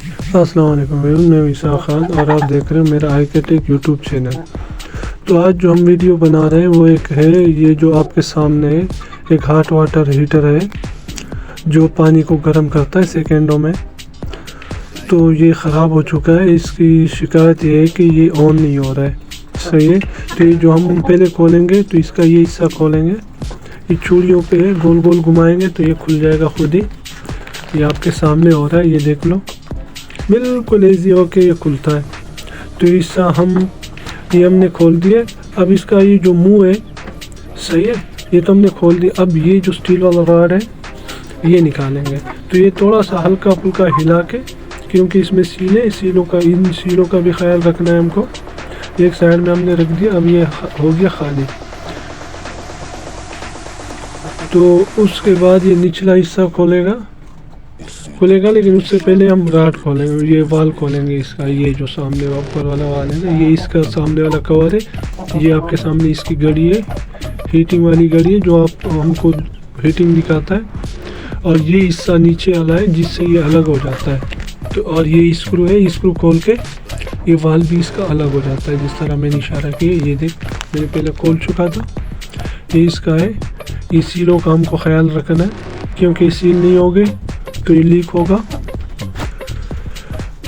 अस्सलाम वालेकुम, मैं ईसा खान और आप देख रहे हैं मेरा IK-Tech यूट्यूब चैनल। तो आज जो हम वीडियो बना रहे हैं वो एक है, ये जो आपके सामने है, एक हॉट वाटर हीटर है जो पानी को गर्म करता है सेकेंडों में। तो ये ख़राब हो चुका है, इसकी शिकायत ये है कि ये ऑन नहीं हो रहा है। सही है। तो ये जो हम पहले खोलेंगे तो इसका ये हिस्सा खोलेंगे, ये चूड़ियों पे है, गोल गोल घुमाएंगे तो ये खुल जाएगा खुद ही। ये आपके सामने हो रहा है, ये देख लो, बिल्कुल ईजी होके ये खुलता है। तो इसका ये हमने खोल दिया। अब इसका ये जो मुंह है, सही है, ये तो हमने खोल दिया। अब ये जो स्टील वाला रॉड है ये निकालेंगे। तो ये थोड़ा सा हल्का फुल्का हिला के, क्योंकि इसमें सीलों का, इन सीलों का भी ख्याल रखना है हमको। एक साइड में हमने रख दिया, अब ये हो गया खाली। तो उसके बाद ये निचला हिस्सा खोलेगा, लेकिन उससे पहले हम रॉड खोलेंगे, ये वाल खोलेंगे इसका। ये जो सामने ऊपर वाला वाल है ना, ये इसका सामने वाला कवर है। ये आपके सामने इसकी घड़ी है, हीटिंग वाली घड़ी है जो आप हमको हीटिंग दिखाता है। और ये हिस्सा नीचे वाला है जिससे ये अलग हो जाता है। तो और ये स्क्रू है, स्क्रू खोल के ये वाल भी इसका अलग हो जाता है, जिस तरह मैंने इशारा किया। ये देख, मैंने पहले खोल चुका था। ये इसका है। ये सीलों का हमको ख्याल रखना है, क्योंकि सील नहीं होगे तो ये लीक होगा।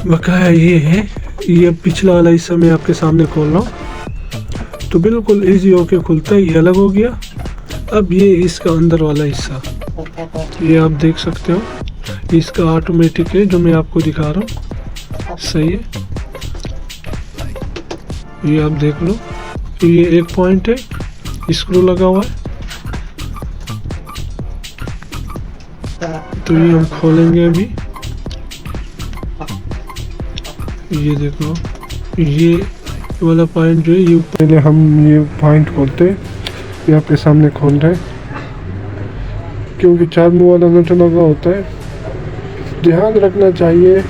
बकाया ये है, ये पिछला वाला हिस्सा मैं आपके सामने खोल रहा हूँ, तो बिल्कुल इजी होके खुलता है। ये अलग हो गया। अब ये इसका अंदर वाला हिस्सा, ये आप देख सकते हो, इसका ऑटोमेटिक है जो मैं आपको दिखा रहा हूँ। सही है, ये आप देख लो। ये एक पॉइंट है, स्क्रू लगा हुआ है। तो ये हम खोलेंगे अभी। ये देखो, ये वाला पॉइंट जो है, ये पहले हम ये पॉइंट खोलते हैं। ये आपके सामने खोल रहे हैं, क्योंकि 4 मुंह वाला नट लगा होता है। ध्यान रखना चाहिए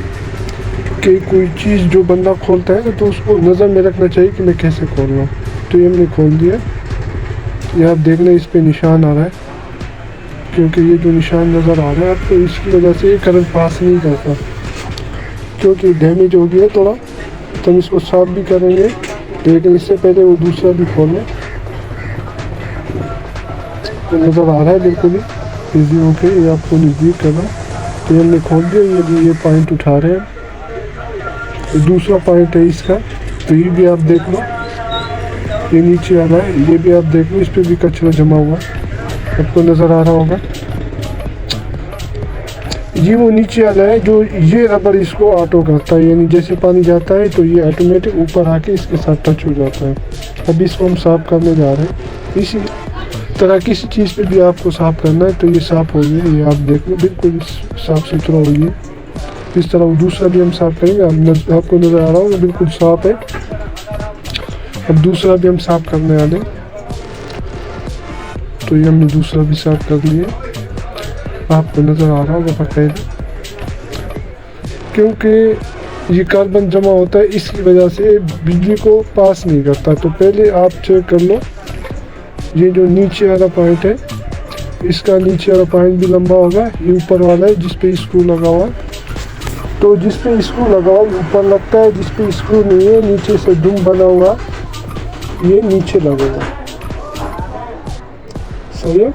कि कोई चीज़ जो बंदा खोलता है ना, तो उसको नज़र में रखना चाहिए कि मैं कैसे खोल रहा हूँ। तो ये हमने खोल दिया। ये आप देख लें, इस पर निशान आ रहा है, क्योंकि ये जो निशान नज़र आ रहा है आपको, इसकी वजह से ये करंट पास नहीं करता, क्योंकि डैमेज हो गया थोड़ा। तो हम इसको साफ भी करेंगे, लेकिन इससे पहले वो दूसरा भी खोलें। तो नज़र आ रहा है बिल्कुल ही ईजी होके, ये आपको नज़दीक करना। तो ये हमने खोल दिया। ये पॉइंट उठा रहे हैं, ये दूसरा पॉइंट है इसका। तो ये भी आप देख लो, ये नीचे आ रहा है, ये भी आप देख लो, इस पर भी कचरा जमा हुआ है, आपको नज़र आ रहा होगा। ये वो नीचे वाला है जो ये रबर इसको ऑटो करता है, यानी जैसे पानी जाता है तो ये ऑटोमेटिक ऊपर आके इसके साथ टच हो जाता है। अब इसको हम साफ़ करने जा रहे हैं। इसी तरह किसी चीज़ पे भी आपको साफ़ करना है। तो ये साफ़ हो गया, ये आप देख लो, बिल्कुल साफ़ सुथरा हो गया। इस तरह दूसरा भी हम साफ़ करेंगे। आपको नज़र आ रहा होगा बिल्कुल साफ़ है। अब दूसरा भी हम साफ़ करने वाले। तो ये हमने दूसरा भी साफ़ कर लिया, आपको नज़र आ रहा होगा बाकायदा। क्योंकि ये कार्बन जमा होता है, इसकी वजह से बिजली को पास नहीं करता। तो पहले आप चेक कर लो, ये जो नीचे वाला पॉइंट है, इसका नीचे वाला पॉइंट भी लंबा होगा। ये ऊपर वाला है जिस पे स्क्रू लगा हुआ है। तो जिस पे स्क्रू लगा हुआ है ऊपर लगता है, जिस पे स्क्रू नहीं है नीचे से दुम बना हुआ, ये नीचे लगेगा। सही है।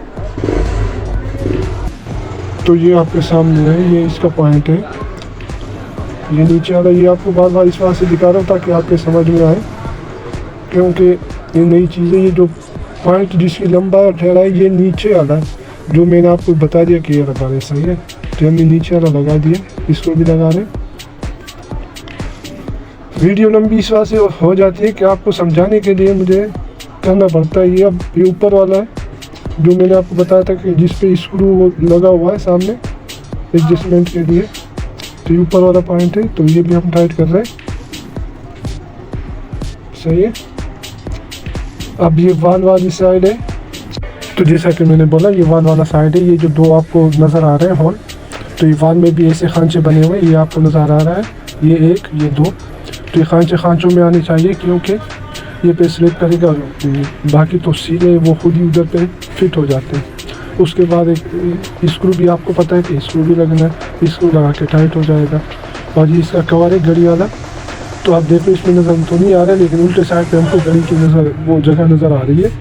तो ये आपके सामने है, ये इसका पॉइंट है, ये नीचे वाला। ये आपको बार बार इस बात से दिखा रहा हूँ ताकि आपके समझ में आए, क्योंकि ये नई चीज़ें। ये जो पॉइंट जिसकी लंबा ठहरा है, ये नीचे वाला है जो मैंने आपको बता दिया कि ये लगा रहे। सही है। तो हमने नीचे वाला लगा दिया, इसको भी लगा रहे। वीडियो लंबी इस बात से हो जाती है कि आपको समझाने के लिए मुझे करना पड़ता है। ये अब ये ऊपर वाला है जो मैंने आपको बताया था कि जिस पे स्क्रू लगा हुआ है सामने एडजस्टमेंट के लिए। तो ये ऊपर वाला पॉइंट है, तो ये भी हम टाइट कर रहे हैं। सही है। अब ये वाल वाली साइड है, तो जैसा कि मैंने बोला ये वाल वाला साइड है। ये जो दो आपको नज़र आ रहे हैं होल, तो ये वाल में भी ऐसे खांचे बने हुए हैं, ये आपको नज़र आ रहा है। ये एक, ये दो। तो ये खांचे खांचों में आने चाहिए, क्योंकि ये पे स्लिप करेगा। बाकी तो सीले वो खुद ही उधर पे फिट हो जाते हैं। उसके बाद एक स्क्रू भी आपको पता है कि स्क्रू भी लगना है, स्क्रू लगा के टाइट हो जाएगा। और ये इसका कवर है घड़ी वाला। तो आप देखो इसमें नज़र तो नहीं आ रहा है, लेकिन उल्टे साइड पे हमको घड़ी की वो जगह नज़र आ रही है।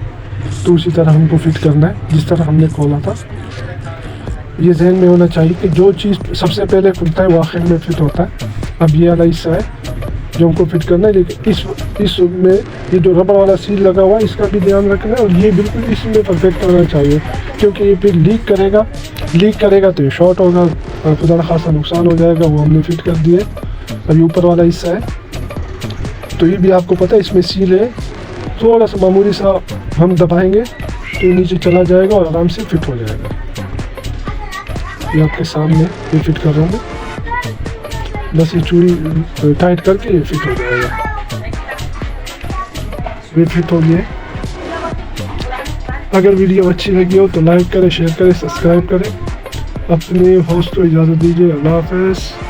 तो उसी तरह हमको फिट करना है जिस तरह हमने खोला था। ये जहन में होना चाहिए कि जो चीज़ सबसे पहले खुलता है वो आखिर में फिट होता है। अब ये वाला हिस्सा है जो हमको फिट करना है, लेकिन इसमें ये जो रबर वाला सील लगा हुआ है इसका भी ध्यान रखना है। और ये बिल्कुल इसमें परफेक्ट होना चाहिए, क्योंकि ये फिर लीक करेगा तो ये शॉर्ट होगा और खुदा न खासा नुकसान हो जाएगा। वो हमने फिट कर दिए। अब ये ऊपर वाला हिस्सा है तो ये भी आपको पता है इसमें सील है, थोड़ा सा मामूली सा हम दबाएंगे तो ये नीचे चला जाएगा और आराम से फिट हो जाएगा। ये आपके सामने ये फिट कर रहा हूँ मैं, बस ये चूड़ी टाइट करके ये फिट हो जाएगा। ये फिट हो गया। अगर वीडियो अच्छी लगी हो तो लाइक करें, शेयर करें, सब्सक्राइब करें। अपने होस्ट को इजाज़त दीजिए। अल्लाह हाफ़िज़।